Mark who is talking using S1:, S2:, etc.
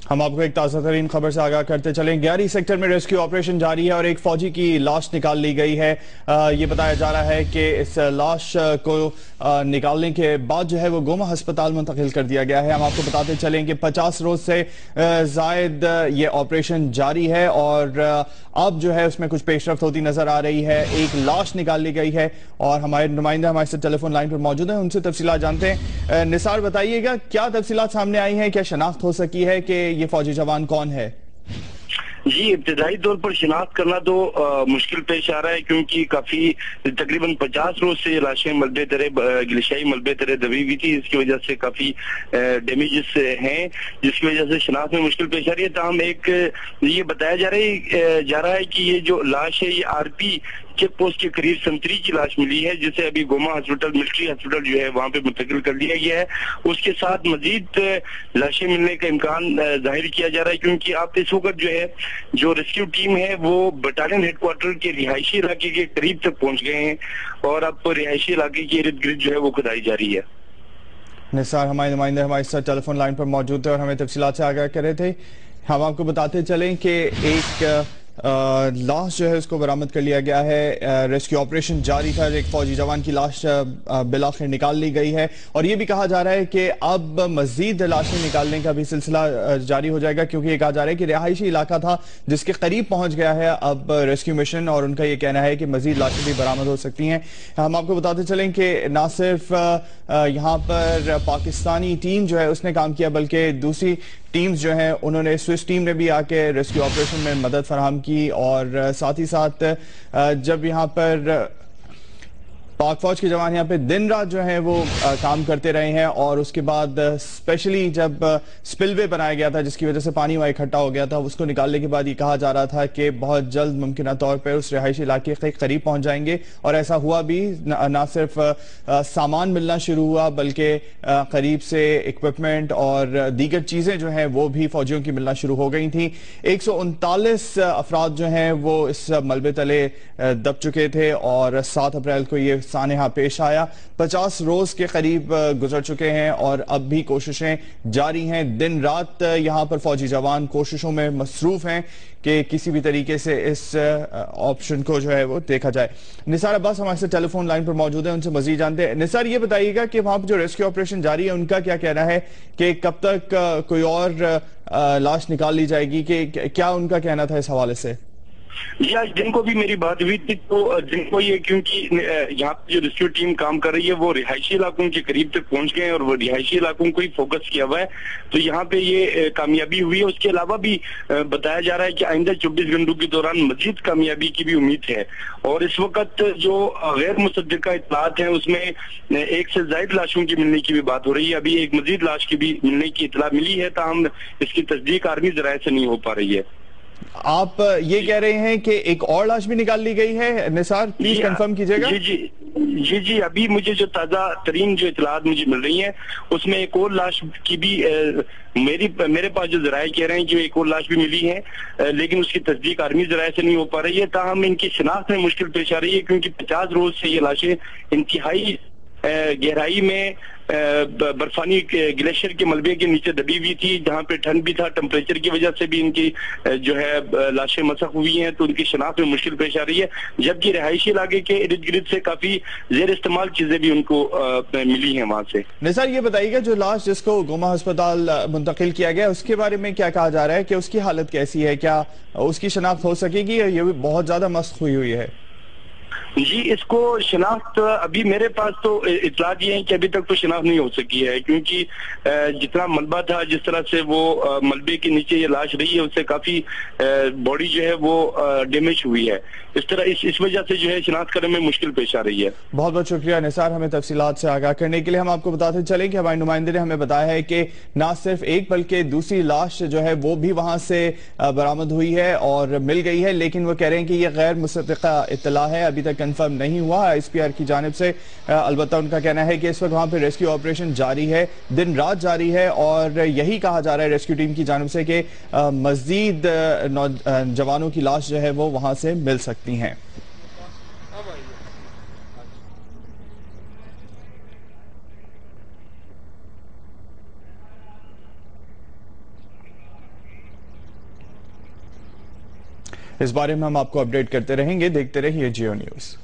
S1: हम आपको एक ताज़ा तरीन खबर से आगाह करते चलें। 11 सेक्टर में रेस्क्यू ऑपरेशन जारी है और एक फौजी की लाश निकाल ली गई है। ये बताया जा रहा है कि इस लाश को निकालने के बाद जो है वो गोमा अस्पताल मुंतकिल कर दिया गया है। हम आपको बताते चलें कि 50 रोज से जायद ये ऑपरेशन जारी है और अब जो है उसमें कुछ पेशरफ्त होती नजर आ रही है। एक लाश निकाल ली गई है और हमारे नुमाइंदा हमारे साथ टेलीफोन लाइन पर मौजूद है, उनसे तफसीलात जानते हैं। निसार, बताइएगा क्या तफसीलात सामने आई हैं, क्या शनाख्त हो सकी है कि ये फौजी जवान कौन है?
S2: जी, इब्तदाई तौर पर शिनाख्त करना तो मुश्किल पेश आ रहा है, क्योंकि काफी तकरीबन 50 रोज से लाशें मलबे तरह गिलशाई मलबे तरह दबी हुई थी। इसकी वजह से काफी डैमेजेस हैं, जिसकी वजह से शिनाख्त में मुश्किल पेश आ रही है। ताहम एक ये बताया जा रहा है कि ये जो लाश है ये आरपी चेक पोस्ट के करीब संतरी की लाश मिली है, जिसे अभी गोमा हॉस्पिटल, मिलिट्री हॉस्पिटल जो है वहां पे मुंतकिल कर दिया गया है। उसके साथ मजीद लाशें मिलने का इम्कान जाहिर किया जा रहा है, क्योंकि आप इस वक्त जो है जो रेस्क्यू टीम है वो बटालियन हेडक्वार्टर के रिहायशी इलाके के करीब तक पहुंच गए हैं और अब रिहायशी इलाके के इर्द गिर्द जो है वो खुदाई जारी है।
S1: निसार हमारे नुमाइंदे हमारे साथ टेलीफोन लाइन पर मौजूद थे और हमें तफसीलात से आगाह कर रहे थे। हम आपको बताते चलें कि एक लाश जो है उसको बरामद कर लिया गया है। रेस्क्यू ऑपरेशन जारी था, एक फौजी जवान की लाश बिलाखिर निकाल ली गई है और ये भी कहा जा रहा है कि अब मजीद लाशें निकालने का भी सिलसिला जारी हो जाएगा, क्योंकि ये कहा जा रहा है कि रिहायशी इलाका था जिसके करीब पहुंच गया है अब रेस्क्यू मिशन, और उनका ये कहना है कि मजीद लाशें भी बरामद हो सकती हैं। हम आपको बताते चलें कि ना सिर्फ यहाँ पर पाकिस्तानी टीम जो है उसने काम किया, बल्कि दूसरी टीम्स जो हैं उन्होंने, स्विस टीम ने भी आके रेस्क्यू ऑपरेशन में मदद फराहम की और साथ ही साथ जब यहाँ पर पाक फौज के जवान यहाँ पे दिन रात जो है वो काम करते रहे हैं और उसके बाद स्पेशली जब स्पिलवे बनाया गया था जिसकी वजह से पानी वहाँ इकट्ठा हो गया था, उसको निकालने के बाद ये कहा जा रहा था कि बहुत जल्द मुमकिन तौर पर उस रिहायशी इलाके के करीब पहुंच जाएंगे और ऐसा हुआ भी। ना सिर्फ सामान मिलना शुरू हुआ बल्कि करीब से इक्विपमेंट और दीगर चीजें जो हैं वो भी फौजियों की मिलना शुरू हो गई थी। 139 अफराद जो हैं वो इस मलबे तले दब चुके थे और 7 अप्रैल को ये सानेहा पेश आया। 50 रोज के करीब गुजर चुके हैं और अब भी कोशिशें जारी हैं। दिन रात यहां पर फौजी जवान कोशिशों में मसरूफ हैं कि किसी भी तरीके से इस ऑप्शन को जो है वो देखा जाए। निसार अब्बास हमारे साथ टेलीफोन लाइन पर मौजूद है, उनसे मजीद जानते हैं। निसार, ये बताइएगा कि वहां पर जो रेस्क्यू ऑपरेशन जारी है उनका क्या कहना है कि कब तक कोई और लाश निकाल ली जाएगी, कि क्या उनका कहना था इस हवाले से?
S2: जी, आज दिन को भी मेरी बात हुई थी, तो दिन को ये, क्योंकि यहाँ पे जो रेस्क्यू टीम काम कर रही है वो रिहायशी इलाकों के करीब तक पहुंच गए हैं और वो रिहायशी इलाकों को ही फोकस किया हुआ है, तो यहाँ पे ये कामयाबी हुई है। उसके अलावा भी बताया जा रहा है कि आइंदा 24 घंटों के दौरान मजीद कामयाबी की भी उम्मीद है। और इस वक्त जो गैर मुसद्दिका इत्तलात है उसमें एक से ज्यादा लाशों की मिलने की भी बात हो रही है। अभी एक मजीद लाश की भी मिलने की इत्तला मिली है, ताहम इसकी तस्दीक आर्मी जराये से नहीं हो पा रही है।
S1: आप ये कह रहे हैं कि एक और लाश भी निकाल ली गई है? निसार प्लीज कंफर्म कीजिएगा।
S2: जी, अभी मुझे जो ताजा तरीन जो इतलात मुझे मिल रही हैं उसमें एक और लाश की भी मेरे पास जो जराये कह रहे हैं कि एक और लाश भी मिली है, लेकिन उसकी तस्दीक आर्मी जराये से नहीं हो पा रही है। ताहम इनकी शिनाख्त में मुश्किल पेश आ रही है, क्योंकि 50 रोज से ये लाशें इंतहाई गहराई में बर्फानी ग्लेशियर के मलबे के नीचे दबी हुई थी, जहां पे ठंड भी था, टेम्परेचर की वजह से भी इनकी जो है लाशें मसक हुई हैं, तो उनकी शनाख्त में मुश्किल पेश आ रही है। जबकि रिहायशी इलाके के इर्द गिर्द से काफी जेर इस्तेमाल चीजें भी उनको मिली हैं वहां से।
S1: निसार, ये बताइएगा जो लाश जिसको गोमा अस्पताल मुंतकिल किया गया उसके बारे में क्या कहा जा रहा है कि उसकी हालत कैसी है, क्या उसकी शनाख्त हो सकेगी? ये भी बहुत ज्यादा मस्त हुई है।
S2: जी, इसको शनाख्त अभी मेरे पास तो इतलात ये है कि अभी तक तो शनाख्त नहीं हो सकी है, क्योंकि जितना मलबा था, जिस तरह से वो मलबे के नीचे ये लाश रही है, उससे काफी बॉडी जो है वो डैमेज हुई है। इस वजह से जो है शनाख्त करने में मुश्किल पेश आ रही है।
S1: बहुत बहुत शुक्रिया निसार, हमें तफसीलात से आगाह करने के लिए। हम आपको बताते चले कि हमारे नुमाइंदे ने हमें बताया है कि ना सिर्फ एक बल्कि दूसरी लाश जो है वो भी वहां से बरामद हुई है और मिल गई है, लेकिन वो कह रहे हैं कि यह गैर मुसद्दिका इत्तला है, अभी तक कंफर्म नहीं हुआ ISPR की जानिब से। अलबत्ता उनका कहना है कि इस वक्त वहां पर रेस्क्यू ऑपरेशन जारी है, दिन रात जारी है और यही कहा जा रहा है रेस्क्यू टीम की जानिब से कि मजीद जवानों की लाश जो है वो वहां से मिल सकती हैं। اس بارے میں ہم آپ کو اپڈیٹ کرتے رہیں گے. دیکھتے رہیے جیو نیوز.